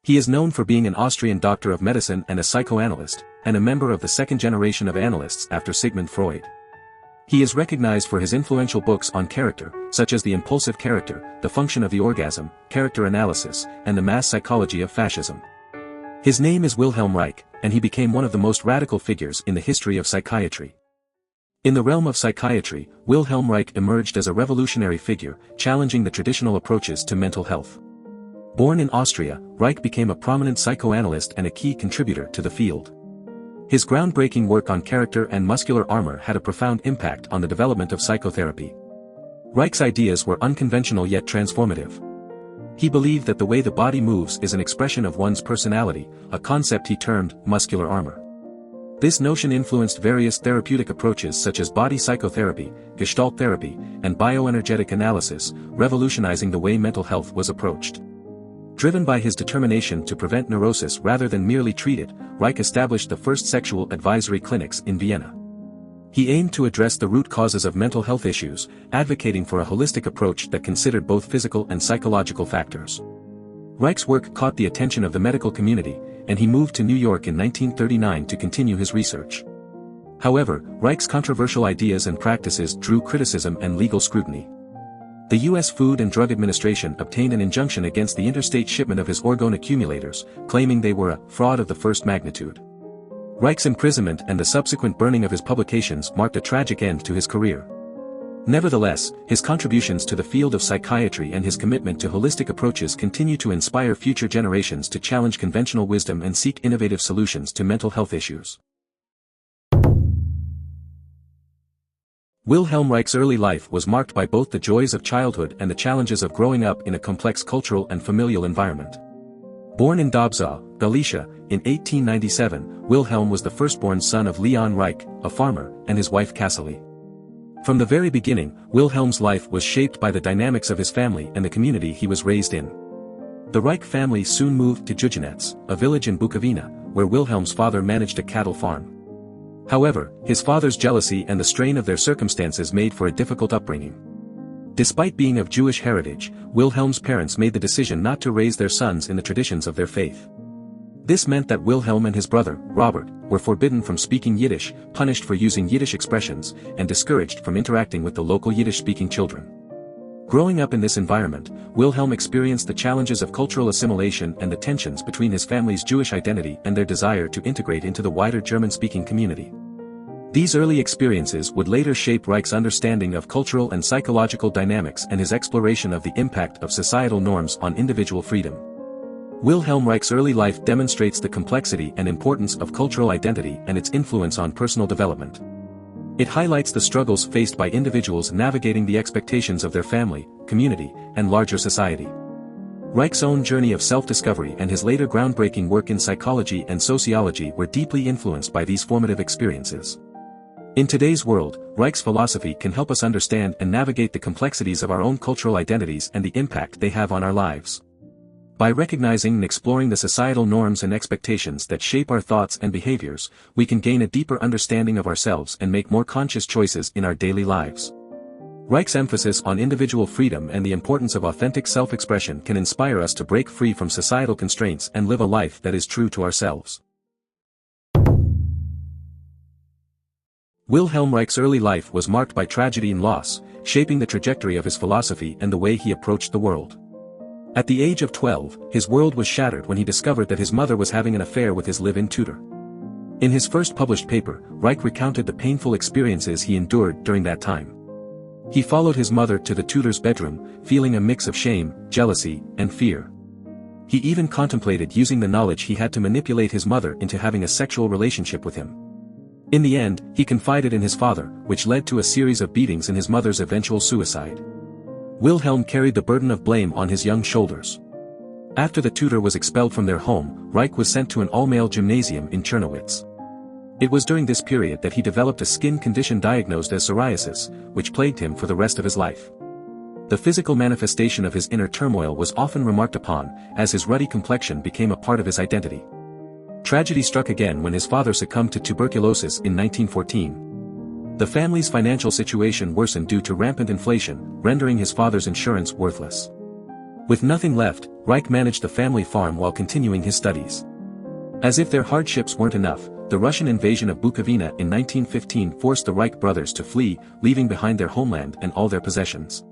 He is known for being an Austrian doctor of medicine and a psychoanalyst, and a member of the second generation of analysts after Sigmund Freud. He is recognized for his influential books on character, such as The Impulsive Character, The Function of the Orgasm, Character Analysis, and The Mass Psychology of Fascism. His name is Wilhelm Reich, and he became one of the most radical figures in the history of psychiatry. In the realm of psychiatry, Wilhelm Reich emerged as a revolutionary figure, challenging the traditional approaches to mental health. Born in Austria, Reich became a prominent psychoanalyst and a key contributor to the field. His groundbreaking work on character and muscular armor had a profound impact on the development of psychotherapy. Reich's ideas were unconventional yet transformative. He believed that the way the body moves is an expression of one's personality, a concept he termed muscular armor. This notion influenced various therapeutic approaches such as body psychotherapy, gestalt therapy, and bioenergetic analysis, revolutionizing the way mental health was approached. Driven by his determination to prevent neurosis rather than merely treat it, Reich established the first sexual advisory clinics in Vienna. He aimed to address the root causes of mental health issues, advocating for a holistic approach that considered both physical and psychological factors. Reich's work caught the attention of the medical community, and he moved to New York in 1939 to continue his research. However, Reich's controversial ideas and practices drew criticism and legal scrutiny. The U.S. Food and Drug Administration obtained an injunction against the interstate shipment of his orgone accumulators, claiming they were a fraud of the first magnitude. Reich's imprisonment and the subsequent burning of his publications marked a tragic end to his career. Nevertheless, his contributions to the field of psychiatry and his commitment to holistic approaches continue to inspire future generations to challenge conventional wisdom and seek innovative solutions to mental health issues. Wilhelm Reich's early life was marked by both the joys of childhood and the challenges of growing up in a complex cultural and familial environment. Born in Dobzau, Galicia, in 1897, Wilhelm was the firstborn son of Leon Reich, a farmer, and his wife Kasseli. From the very beginning, Wilhelm's life was shaped by the dynamics of his family and the community he was raised in. The Reich family soon moved to Jujanets, a village in Bukovina, where Wilhelm's father managed a cattle farm. However, his father's jealousy and the strain of their circumstances made for a difficult upbringing. Despite being of Jewish heritage, Wilhelm's parents made the decision not to raise their sons in the traditions of their faith. This meant that Wilhelm and his brother, Robert, were forbidden from speaking Yiddish, punished for using Yiddish expressions, and discouraged from interacting with the local Yiddish-speaking children. Growing up in this environment, Wilhelm experienced the challenges of cultural assimilation and the tensions between his family's Jewish identity and their desire to integrate into the wider German-speaking community. These early experiences would later shape Reich's understanding of cultural and psychological dynamics and his exploration of the impact of societal norms on individual freedom. Wilhelm Reich's early life demonstrates the complexity and importance of cultural identity and its influence on personal development. It highlights the struggles faced by individuals navigating the expectations of their family, community, and larger society. Reich's own journey of self-discovery and his later groundbreaking work in psychology and sociology were deeply influenced by these formative experiences. In today's world, Reich's philosophy can help us understand and navigate the complexities of our own cultural identities and the impact they have on our lives. By recognizing and exploring the societal norms and expectations that shape our thoughts and behaviors, we can gain a deeper understanding of ourselves and make more conscious choices in our daily lives. Reich's emphasis on individual freedom and the importance of authentic self-expression can inspire us to break free from societal constraints and live a life that is true to ourselves. Wilhelm Reich's early life was marked by tragedy and loss, shaping the trajectory of his philosophy and the way he approached the world. At the age of 12, his world was shattered when he discovered that his mother was having an affair with his live-in tutor. In his first published paper, Reich recounted the painful experiences he endured during that time. He followed his mother to the tutor's bedroom, feeling a mix of shame, jealousy, and fear. He even contemplated using the knowledge he had to manipulate his mother into having a sexual relationship with him. In the end, he confided in his father, which led to a series of beatings and his mother's eventual suicide. Wilhelm carried the burden of blame on his young shoulders. After the tutor was expelled from their home, Reich was sent to an all-male gymnasium in Czernowitz. It was during this period that he developed a skin condition diagnosed as psoriasis, which plagued him for the rest of his life. The physical manifestation of his inner turmoil was often remarked upon, as his ruddy complexion became a part of his identity. Tragedy struck again when his father succumbed to tuberculosis in 1914. The family's financial situation worsened due to rampant inflation, rendering his father's insurance worthless. With nothing left, Reich managed the family farm while continuing his studies. As if their hardships weren't enough, the Russian invasion of Bukovina in 1915 forced the Reich brothers to flee, leaving behind their homeland and all their possessions.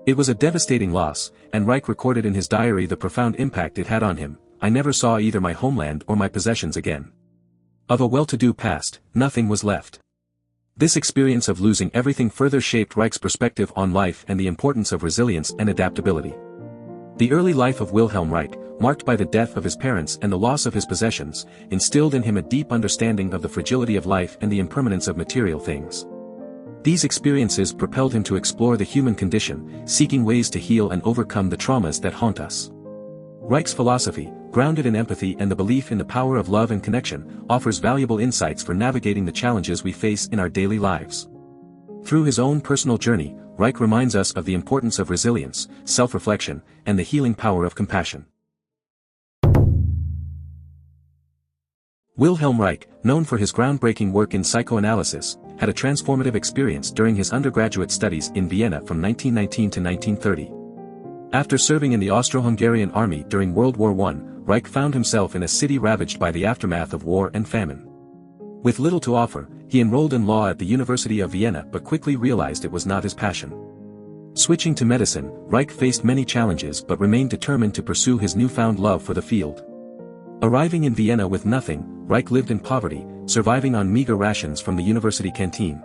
It was a devastating loss, and Reich recorded in his diary the profound impact it had on him. I never saw either my homeland or my possessions again. Of a well-to-do past, nothing was left. This experience of losing everything further shaped Reich's perspective on life and the importance of resilience and adaptability. The early life of Wilhelm Reich, marked by the death of his parents and the loss of his possessions, instilled in him a deep understanding of the fragility of life and the impermanence of material things. These experiences propelled him to explore the human condition, seeking ways to heal and overcome the traumas that haunt us. Reich's philosophy, grounded in empathy and the belief in the power of love and connection, offers valuable insights for navigating the challenges we face in our daily lives. Through his own personal journey, Reich reminds us of the importance of resilience, self-reflection, and the healing power of compassion. Wilhelm Reich, known for his groundbreaking work in psychoanalysis, had a transformative experience during his undergraduate studies in Vienna from 1919 to 1930. After serving in the Austro-Hungarian army during World War I, Reich found himself in a city ravaged by the aftermath of war and famine. With little to offer, he enrolled in law at the University of Vienna but quickly realized it was not his passion. Switching to medicine, Reich faced many challenges but remained determined to pursue his newfound love for the field. Arriving in Vienna with nothing, Reich lived in poverty, surviving on meager rations from the university canteen.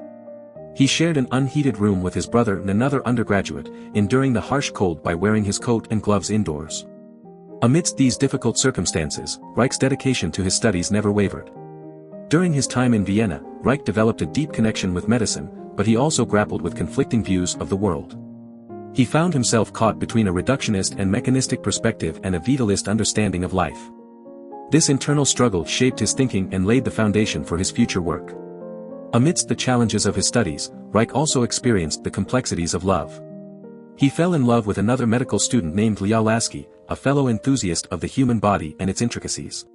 He shared an unheated room with his brother and another undergraduate, enduring the harsh cold by wearing his coat and gloves indoors. Amidst these difficult circumstances, Reich's dedication to his studies never wavered. During his time in Vienna, Reich developed a deep connection with medicine, but he also grappled with conflicting views of the world. He found himself caught between a reductionist and mechanistic perspective and a vitalist understanding of life. This internal struggle shaped his thinking and laid the foundation for his future work. Amidst the challenges of his studies, Reich also experienced the complexities of love. He fell in love with another medical student named Lea Lasky, a fellow enthusiast of the human body and its intricacies.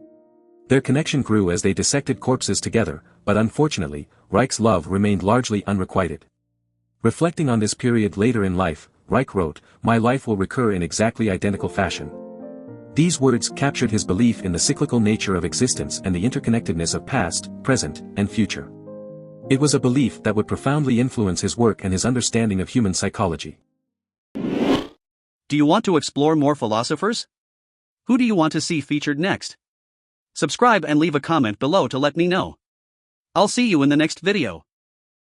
Their connection grew as they dissected corpses together, but unfortunately, Reich's love remained largely unrequited. Reflecting on this period later in life, Reich wrote, "My life will recur in exactly identical fashion." These words captured his belief in the cyclical nature of existence and the interconnectedness of past, present, and future. It was a belief that would profoundly influence his work and his understanding of human psychology. Do you want to explore more philosophers? Who do you want to see featured next? Subscribe and leave a comment below to let me know. I'll see you in the next video.